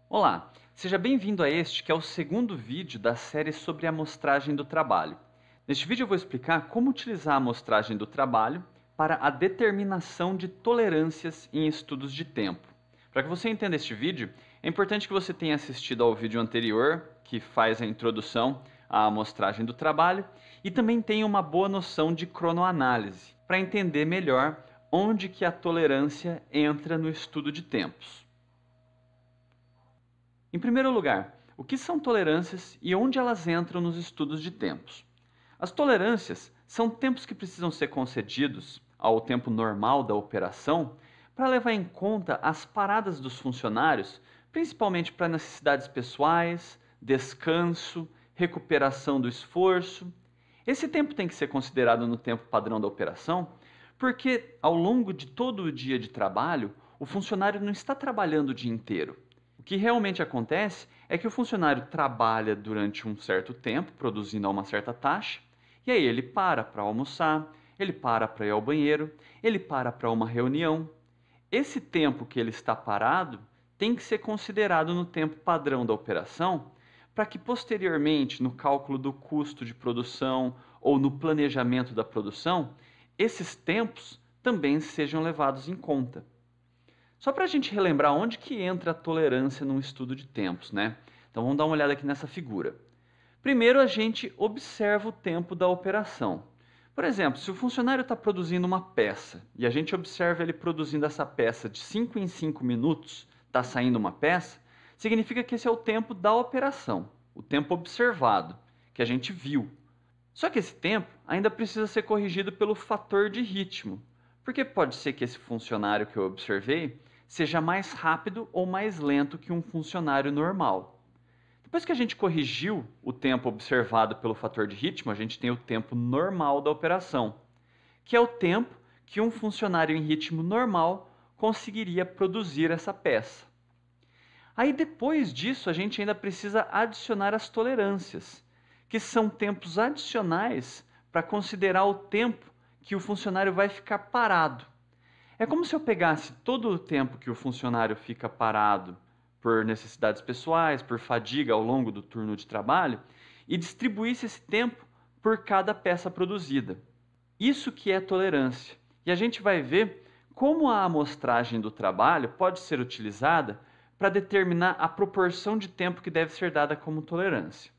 Olá, seja bem-vindo a este que é o segundo vídeo da série sobre a amostragem do trabalho. Neste vídeo eu vou explicar como utilizar a amostragem do trabalho para a determinação de tolerâncias em estudos de tempo. Para que você entenda este vídeo, é importante que você tenha assistido ao vídeo anterior, que faz a introdução à amostragem do trabalho, e também tenha uma boa noção de cronoanálise, para entender melhor onde que a tolerância entra no estudo de tempos. Em primeiro lugar, o que são tolerâncias e onde elas entram nos estudos de tempos? As tolerâncias são tempos que precisam ser concedidos ao tempo normal da operação para levar em conta as paradas dos funcionários, principalmente para necessidades pessoais, descanso, recuperação do esforço. Esse tempo tem que ser considerado no tempo padrão da operação, porque ao longo de todo o dia de trabalho, o funcionário não está trabalhando o dia inteiro. O que realmente acontece é que o funcionário trabalha durante um certo tempo, produzindo a uma certa taxa, e aí ele para almoçar, ele para ir ao banheiro, ele para uma reunião. Esse tempo que ele está parado tem que ser considerado no tempo padrão da operação, para que posteriormente, no cálculo do custo de produção ou no planejamento da produção, esses tempos também sejam levados em conta. Só para a gente relembrar onde que entra a tolerância num estudo de tempos, né? Então vamos dar uma olhada aqui nessa figura. Primeiro a gente observa o tempo da operação. Por exemplo, se o funcionário está produzindo uma peça e a gente observa ele produzindo essa peça de 5 em 5 minutos, está saindo uma peça, significa que esse é o tempo da operação, o tempo observado, que a gente viu. Só que esse tempo ainda precisa ser corrigido pelo fator de ritmo, porque pode ser que esse funcionário que eu observei seja mais rápido ou mais lento que um funcionário normal. Depois que a gente corrigiu o tempo observado pelo fator de ritmo, a gente tem o tempo normal da operação, que é o tempo que um funcionário em ritmo normal conseguiria produzir essa peça. Aí depois disso, a gente ainda precisa adicionar as tolerâncias, que são tempos adicionais para considerar o tempo que o funcionário vai ficar parado. É como se eu pegasse todo o tempo que o funcionário fica parado por necessidades pessoais, por fadiga ao longo do turno de trabalho, e distribuísse esse tempo por cada peça produzida. Isso que é tolerância. E a gente vai ver como a amostragem do trabalho pode ser utilizada para determinar a proporção de tempo que deve ser dada como tolerância.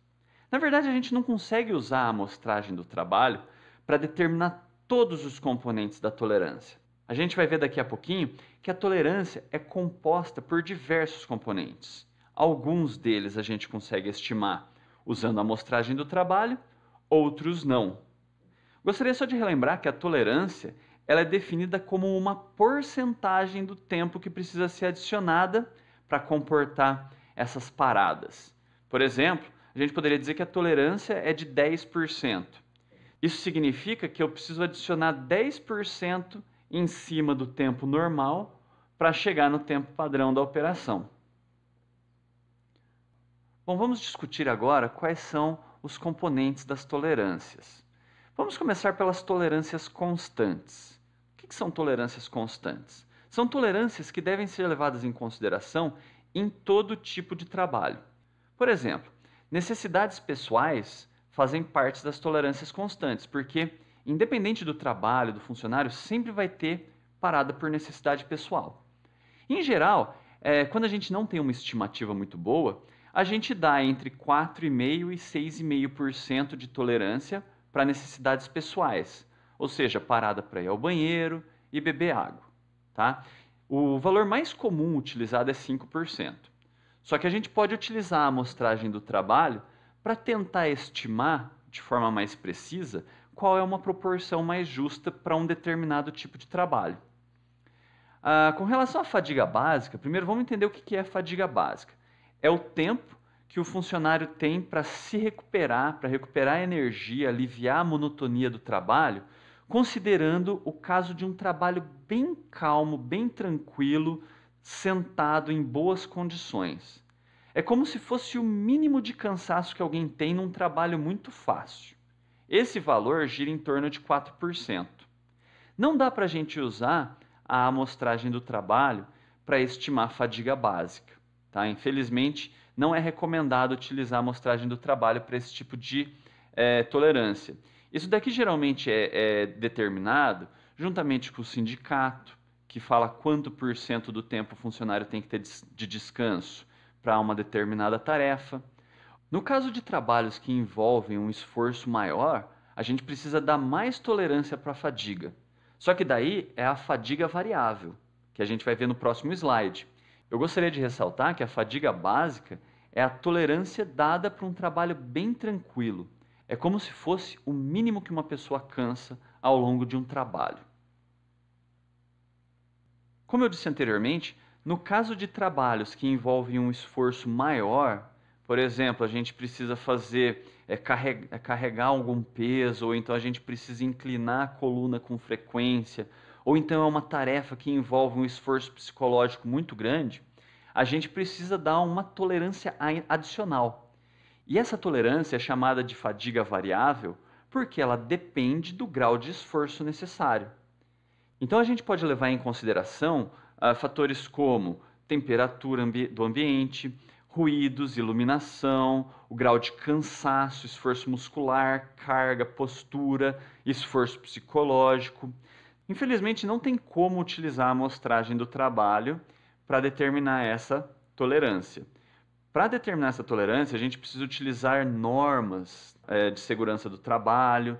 Na verdade, a gente não consegue usar a amostragem do trabalho para determinar todos os componentes da tolerância. A gente vai ver daqui a pouquinho que a tolerância é composta por diversos componentes. Alguns deles a gente consegue estimar usando a amostragem do trabalho, outros não. Gostaria só de relembrar que a tolerância ela é definida como uma porcentagem do tempo que precisa ser adicionada para comportar essas paradas. Por exemplo, a gente poderia dizer que a tolerância é de 10%. Isso significa que eu preciso adicionar 10% em cima do tempo normal para chegar no tempo padrão da operação. Bom, vamos discutir agora quais são os componentes das tolerâncias. Vamos começar pelas tolerâncias constantes. O que são tolerâncias constantes? São tolerâncias que devem ser levadas em consideração em todo tipo de trabalho. Por exemplo, necessidades pessoais fazem parte das tolerâncias constantes, porque independente do trabalho do funcionário, sempre vai ter parada por necessidade pessoal. Em geral, quando a gente não tem uma estimativa muito boa, a gente dá entre 4,5% e 6,5% de tolerância para necessidades pessoais, ou seja, parada para ir ao banheiro e beber água. Tá? O valor mais comum utilizado é 5%. Só que a gente pode utilizar a amostragem do trabalho para tentar estimar de forma mais precisa qual é uma proporção mais justa para um determinado tipo de trabalho. Com relação à fadiga básica, primeiro vamos entender o que é fadiga básica. É o tempo que o funcionário tem para se recuperar, para recuperar a energia, aliviar a monotonia do trabalho, considerando o caso de um trabalho bem calmo, bem tranquilo, sentado em boas condições. É como se fosse o mínimo de cansaço que alguém tem num trabalho muito fácil. Esse valor gira em torno de 4%. Não dá para a gente usar a amostragem do trabalho para estimar fadiga básica. tá? Infelizmente, não é recomendado utilizar a amostragem do trabalho para esse tipo de tolerância. Isso daqui geralmente é determinado juntamente com o sindicato, que fala quanto por cento do tempo o funcionário tem que ter de descanso para uma determinada tarefa. No caso de trabalhos que envolvem um esforço maior, a gente precisa dar mais tolerância para a fadiga. Só que daí é a fadiga variável, que a gente vai ver no próximo slide. Eu gostaria de ressaltar que a fadiga básica é a tolerância dada para um trabalho bem tranquilo. É como se fosse o mínimo que uma pessoa cansa ao longo de um trabalho. Como eu disse anteriormente, no caso de trabalhos que envolvem um esforço maior, por exemplo, a gente precisa carregar algum peso, ou então a gente precisa inclinar a coluna com frequência, ou então é uma tarefa que envolve um esforço psicológico muito grande, a gente precisa dar uma tolerância adicional. E essa tolerância é chamada de fadiga variável porque ela depende do grau de esforço necessário. Então a gente pode levar em consideração fatores como temperatura do ambiente, ruídos, iluminação, o grau de cansaço, esforço muscular, carga, postura, esforço psicológico. Infelizmente não tem como utilizar a amostragem do trabalho para determinar essa tolerância. Para determinar essa tolerância, a gente precisa utilizar normas de segurança do trabalho,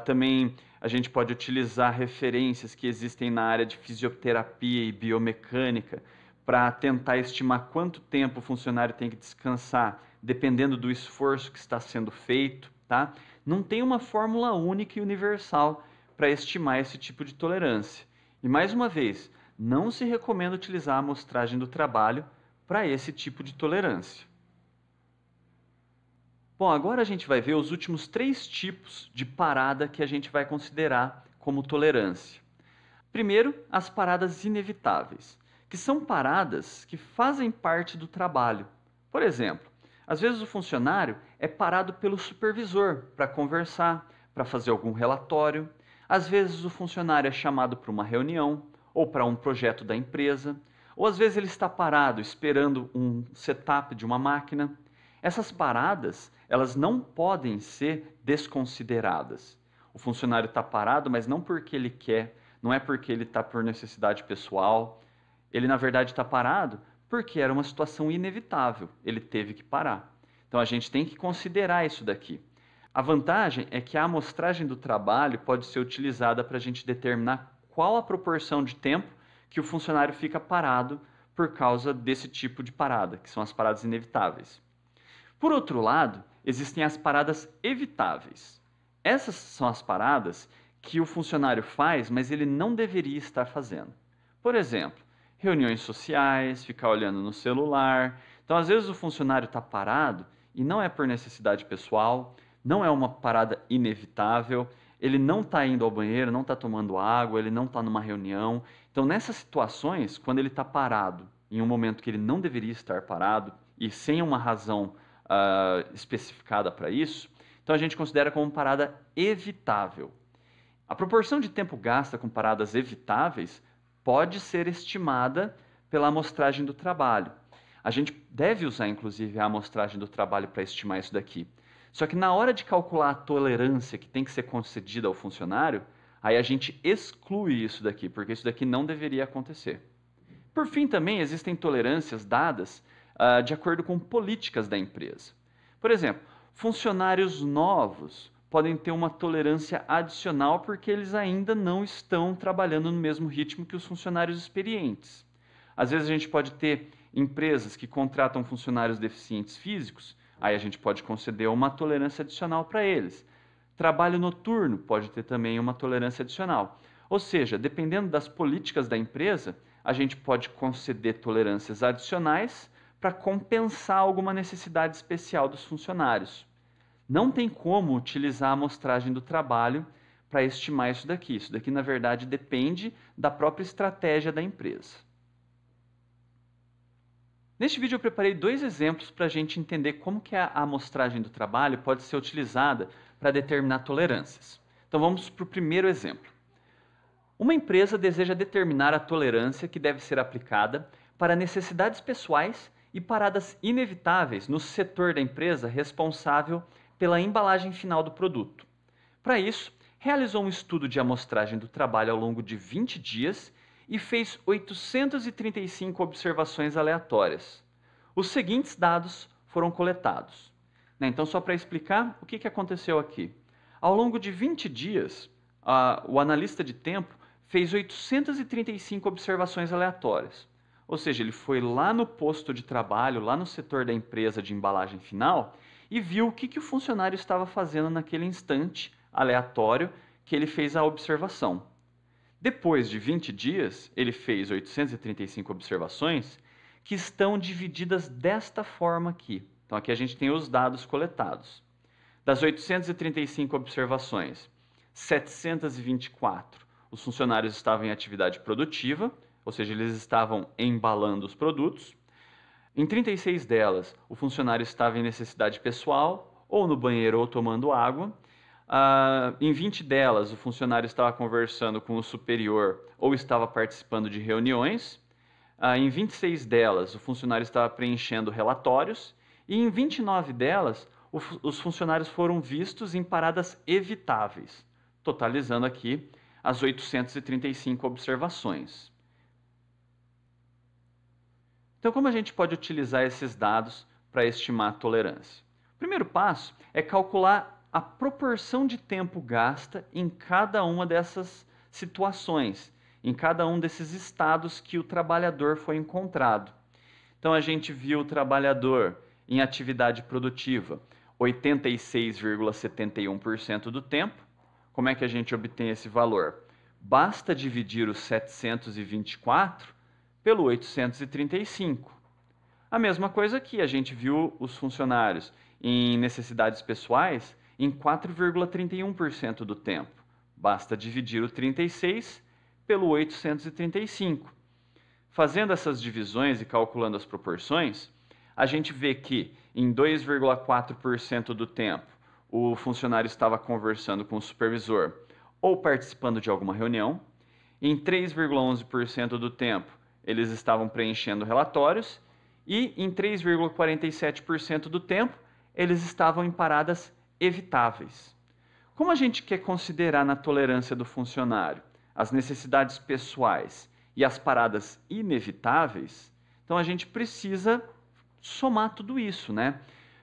também a gente pode utilizar referências que existem na área de fisioterapia e biomecânica para tentar estimar quanto tempo o funcionário tem que descansar, dependendo do esforço que está sendo feito, tá? Não tem uma fórmula única e universal para estimar esse tipo de tolerância. E mais uma vez, não se recomenda utilizar a amostragem do trabalho para esse tipo de tolerância. Bom, agora a gente vai ver os últimos 3 tipos de parada que a gente vai considerar como tolerância. Primeiro, as paradas inevitáveis, que são paradas que fazem parte do trabalho. Por exemplo, às vezes o funcionário é parado pelo supervisor para conversar, para fazer algum relatório. Às vezes o funcionário é chamado para uma reunião ou para um projeto da empresa. Ou às vezes ele está parado esperando um setup de uma máquina. Essas paradas, elas não podem ser desconsideradas. O funcionário está parado, mas não porque ele quer, não é porque ele está por necessidade pessoal. Ele, na verdade, está parado porque era uma situação inevitável. Ele teve que parar. Então, a gente tem que considerar isso daqui. A vantagem é que a amostragem do trabalho pode ser utilizada para a gente determinar qual a proporção de tempo que o funcionário fica parado por causa desse tipo de parada, que são as paradas inevitáveis. Por outro lado, existem as paradas evitáveis. Essas são as paradas que o funcionário faz, mas ele não deveria estar fazendo. Por exemplo, reuniões sociais, ficar olhando no celular. Então, às vezes o funcionário está parado e não é por necessidade pessoal, não é uma parada inevitável, ele não está indo ao banheiro, não está tomando água, ele não está numa reunião. Então, nessas situações, quando ele está parado em um momento que ele não deveria estar parado e sem uma razão especificada para isso, então a gente considera como parada evitável. A proporção de tempo gasta com paradas evitáveis pode ser estimada pela amostragem do trabalho. A gente deve usar, inclusive, a amostragem do trabalho para estimar isso daqui. Só que na hora de calcular a tolerância que tem que ser concedida ao funcionário, aí a gente exclui isso daqui, porque isso daqui não deveria acontecer. Por fim, também existem tolerâncias dadas de acordo com políticas da empresa. Por exemplo, funcionários novos podem ter uma tolerância adicional porque eles ainda não estão trabalhando no mesmo ritmo que os funcionários experientes. Às vezes a gente pode ter empresas que contratam funcionários deficientes físicos, aí a gente pode conceder uma tolerância adicional para eles. Trabalho noturno pode ter também uma tolerância adicional. Ou seja, dependendo das políticas da empresa, a gente pode conceder tolerâncias adicionais para compensar alguma necessidade especial dos funcionários. Não tem como utilizar a amostragem do trabalho para estimar isso daqui. Isso daqui, na verdade, depende da própria estratégia da empresa. Neste vídeo eu preparei 2 exemplos para a gente entender como que a amostragem do trabalho pode ser utilizada para determinar tolerâncias. Então vamos para o primeiro exemplo. Uma empresa deseja determinar a tolerância que deve ser aplicada para necessidades pessoais e paradas inevitáveis no setor da empresa responsável pela embalagem final do produto. Para isso, realizou um estudo de amostragem do trabalho ao longo de 20 dias e fez 835 observações aleatórias. Os seguintes dados foram coletados. Então, só para explicar o que aconteceu aqui. Ao longo de 20 dias, o analista de tempo fez 835 observações aleatórias. Ou seja, ele foi lá no posto de trabalho, lá no setor da empresa de embalagem final, e viu o que o funcionário estava fazendo naquele instante aleatório que ele fez a observação. Depois de 20 dias, ele fez 835 observações que estão divididas desta forma aqui. Então, aqui a gente tem os dados coletados. Das 835 observações, 724, os funcionários estavam em atividade produtiva, ou seja, eles estavam embalando os produtos. Em 36 delas, o funcionário estava em necessidade pessoal, ou no banheiro ou tomando água. Em 20 delas, o funcionário estava conversando com o superior ou estava participando de reuniões. Em 26 delas, o funcionário estava preenchendo relatórios. E em 29 delas, os funcionários foram vistos em paradas evitáveis, totalizando aqui as 835 observações. Então, como a gente pode utilizar esses dados para estimar a tolerância? O primeiro passo é calcular a proporção de tempo gasta em cada uma dessas situações, em cada um desses estados que o trabalhador foi encontrado. Então, a gente viu o trabalhador em atividade produtiva 86,71% do tempo. Como é que a gente obtém esse valor? Basta dividir os 724 pelo 835. A mesma coisa aqui, a gente viu os funcionários em necessidades pessoais em 4,31% do tempo. Basta dividir o 36 pelo 835. Fazendo essas divisões e calculando as proporções, a gente vê que em 2,4% do tempo o funcionário estava conversando com o supervisor ou participando de alguma reunião. Em 3,11% do tempo, eles estavam preenchendo relatórios. E em 3,47% do tempo, eles estavam em paradas evitáveis. Como a gente quer considerar na tolerância do funcionário as necessidades pessoais e as paradas inevitáveis, então a gente precisa somar tudo isso, né?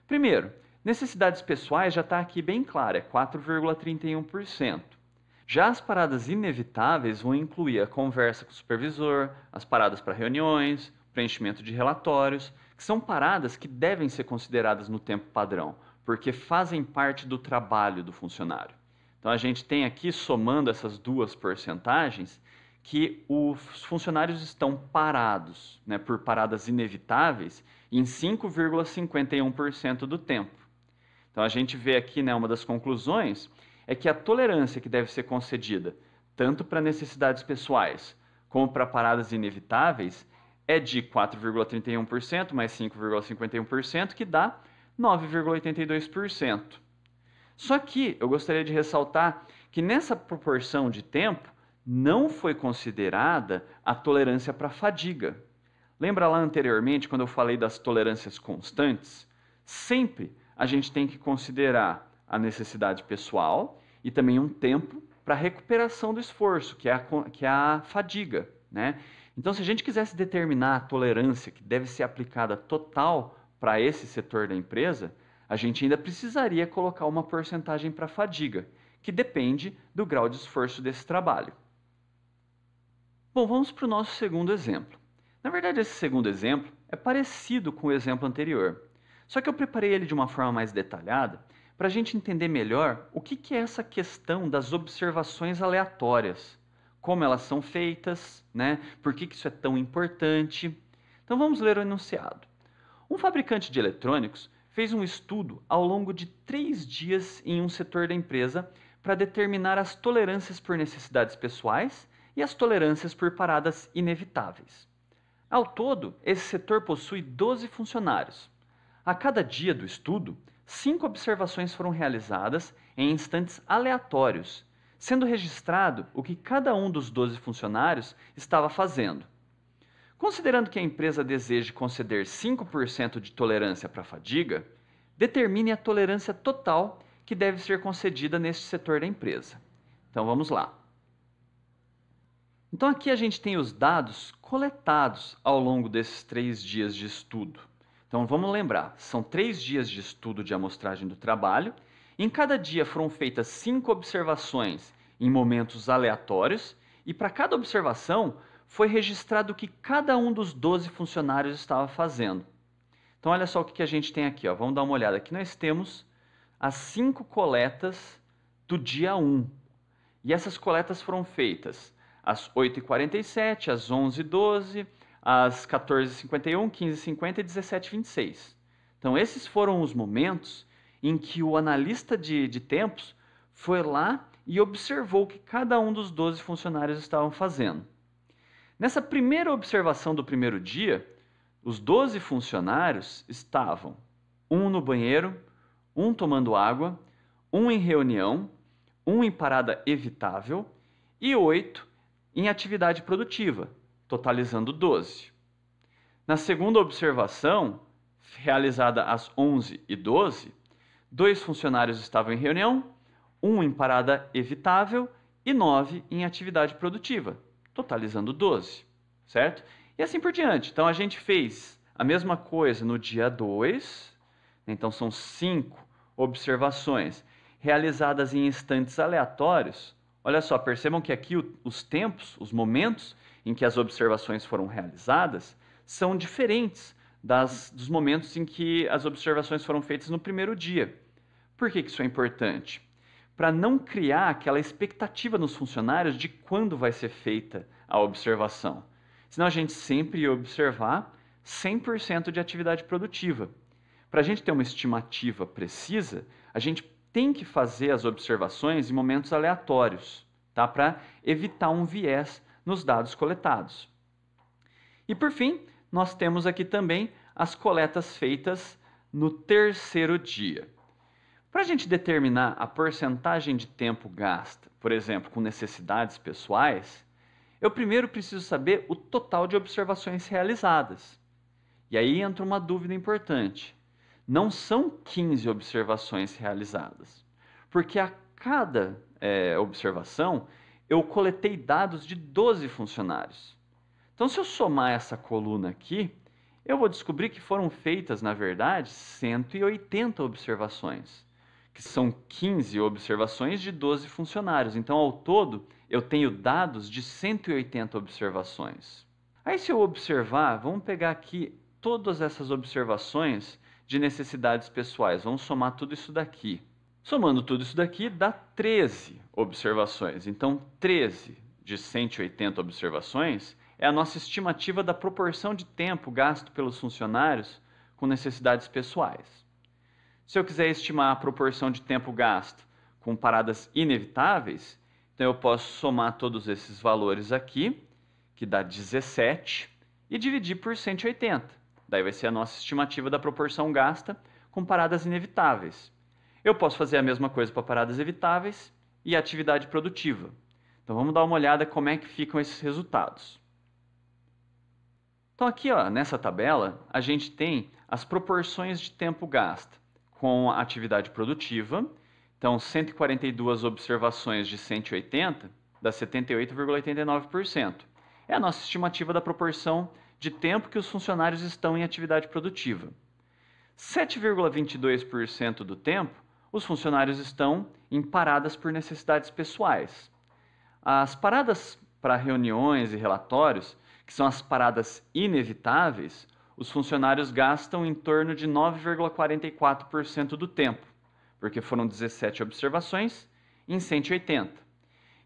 Primeiro, necessidades pessoais já está aqui bem claro, é 4,31%. Já as paradas inevitáveis vão incluir a conversa com o supervisor, as paradas para reuniões, preenchimento de relatórios, que são paradas que devem ser consideradas no tempo padrão, porque fazem parte do trabalho do funcionário. Então a gente tem aqui, somando essas duas porcentagens, que os funcionários estão parados, né, por paradas inevitáveis em 5,51% do tempo. Então a gente vê aqui, né, uma das conclusões é que a tolerância que deve ser concedida tanto para necessidades pessoais como para paradas inevitáveis é de 4,31% mais 5,51%, que dá 9,82%. Só que eu gostaria de ressaltar que nessa proporção de tempo não foi considerada a tolerância para fadiga. Lembra lá anteriormente, quando eu falei das tolerâncias constantes? Sempre a gente tem que considerar a necessidade pessoal e também um tempo para recuperação do esforço, que é a fadiga, né? Então, se a gente quisesse determinar a tolerância que deve ser aplicada total para esse setor da empresa, a gente ainda precisaria colocar uma porcentagem para fadiga, que depende do grau de esforço desse trabalho. Bom, vamos para o nosso segundo exemplo. Na verdade, esse segundo exemplo é parecido com o exemplo anterior, só que eu preparei ele de uma forma mais detalhada para a gente entender melhor o que é essa questão das observações aleatórias, como elas são feitas, né? Por que isso é tão importante. Então vamos ler o enunciado. Um fabricante de eletrônicos fez um estudo ao longo de 3 dias em um setor da empresa para determinar as tolerâncias por necessidades pessoais e as tolerâncias por paradas inevitáveis. Ao todo, esse setor possui 12 funcionários. A cada dia do estudo, 5 observações foram realizadas em instantes aleatórios, sendo registrado o que cada um dos 12 funcionários estava fazendo. Considerando que a empresa deseje conceder 5% de tolerância para a fadiga, determine a tolerância total que deve ser concedida neste setor da empresa. Então vamos lá. Então aqui a gente tem os dados coletados ao longo desses 3 dias de estudo. Então vamos lembrar, são 3 dias de estudo de amostragem do trabalho. Em cada dia foram feitas 5 observações em momentos aleatórios e para cada observação foi registrado o que cada um dos 12 funcionários estava fazendo. Então olha só o que a gente tem aqui, ó. Vamos dar uma olhada. Aqui nós temos as 5 coletas do dia 1. E essas coletas foram feitas às 8h47, às 11h12, às 14h51, 15h50 e 17h26. Então esses foram os momentos em que o analista de tempos foi lá e observou o que cada um dos 12 funcionários estavam fazendo. Nessa primeira observação do primeiro dia, os 12 funcionários estavam um no banheiro, um tomando água, um em reunião, um em parada evitável e 8 em atividade produtiva, totalizando 12. Na segunda observação, realizada às 11h12, 2 funcionários estavam em reunião, um em parada evitável e 9 em atividade produtiva, totalizando 12, certo? E assim por diante. Então a gente fez a mesma coisa no dia 2, então são 5 observações realizadas em instantes aleatórios. Olha só, percebam que aqui os tempos, os momentos em que as observações foram realizadas são diferentes dos momentos em que as observações foram feitas no primeiro dia. Por que isso é importante? Para não criar aquela expectativa nos funcionários de quando vai ser feita a observação. Senão a gente sempre ia observar 100% de atividade produtiva. Para a gente ter uma estimativa precisa, a gente tem que fazer as observações em momentos aleatórios, tá? Para evitar um viés nos dados coletados. E por fim, nós temos aqui também as coletas feitas no terceiro dia. Para a gente determinar a porcentagem de tempo gasta, por exemplo, com necessidades pessoais, eu primeiro preciso saber o total de observações realizadas. E aí entra uma dúvida importante. Não são 15 observações realizadas, porque a cada observação eu coletei dados de 12 funcionários. Então, se eu somar essa coluna aqui, eu vou descobrir que foram feitas, na verdade, 180 observações, que são 15 observações de 12 funcionários. Então, ao todo, eu tenho dados de 180 observações. Aí, se eu observar, vamos pegar aqui todas essas observações de necessidades pessoais. Vamos somar tudo isso daqui. Somando tudo isso daqui, dá 13 observações. Então, 13 de 180 observações é a nossa estimativa da proporção de tempo gasto pelos funcionários com necessidades pessoais. Se eu quiser estimar a proporção de tempo gasto com paradas inevitáveis, então eu posso somar todos esses valores aqui, que dá 17, e dividir por 180. Daí vai ser a nossa estimativa da proporção gasta com paradas inevitáveis. Eu posso fazer a mesma coisa para paradas evitáveis e atividade produtiva. Então vamos dar uma olhada como é que ficam esses resultados. Então aqui, ó, nessa tabela, a gente tem as proporções de tempo gasto com a atividade produtiva. Então 142 observações de 180 dá 78,89%. É a nossa estimativa da proporção de tempo que os funcionários estão em atividade produtiva. 7,22% do tempo, os funcionários estão em paradas por necessidades pessoais. As paradas para reuniões e relatórios, que são as paradas inevitáveis, os funcionários gastam em torno de 9,44% do tempo, porque foram 17 observações em 180.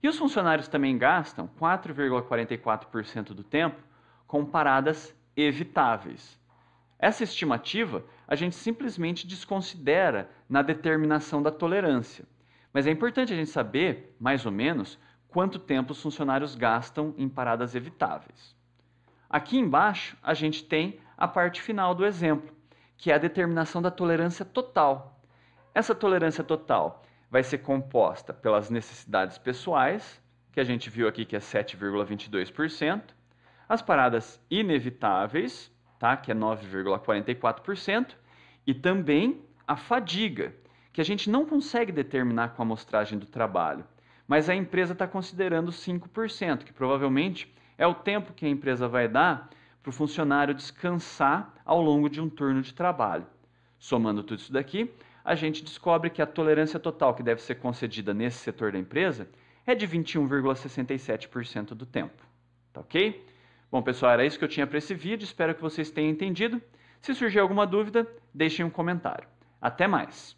E os funcionários também gastam 4,44% do tempo com paradas evitáveis. Essa estimativa a gente simplesmente desconsidera na determinação da tolerância. Mas é importante a gente saber, mais ou menos, quanto tempo os funcionários gastam em paradas evitáveis. Aqui embaixo a gente tem a parte final do exemplo, que é a determinação da tolerância total. Essa tolerância total vai ser composta pelas necessidades pessoais, que a gente viu aqui que é 7,22%, as paradas inevitáveis, tá? Que é 9,44%, e também a fadiga, que a gente não consegue determinar com a amostragem do trabalho, mas a empresa está considerando 5%, que provavelmente é o tempo que a empresa vai dar para o funcionário descansar ao longo de um turno de trabalho. Somando tudo isso daqui, a gente descobre que a tolerância total que deve ser concedida nesse setor da empresa é de 21,67% do tempo. Tá ok? Bom, pessoal, era isso que eu tinha para esse vídeo. Espero que vocês tenham entendido. Se surgir alguma dúvida, deixem um comentário. Até mais!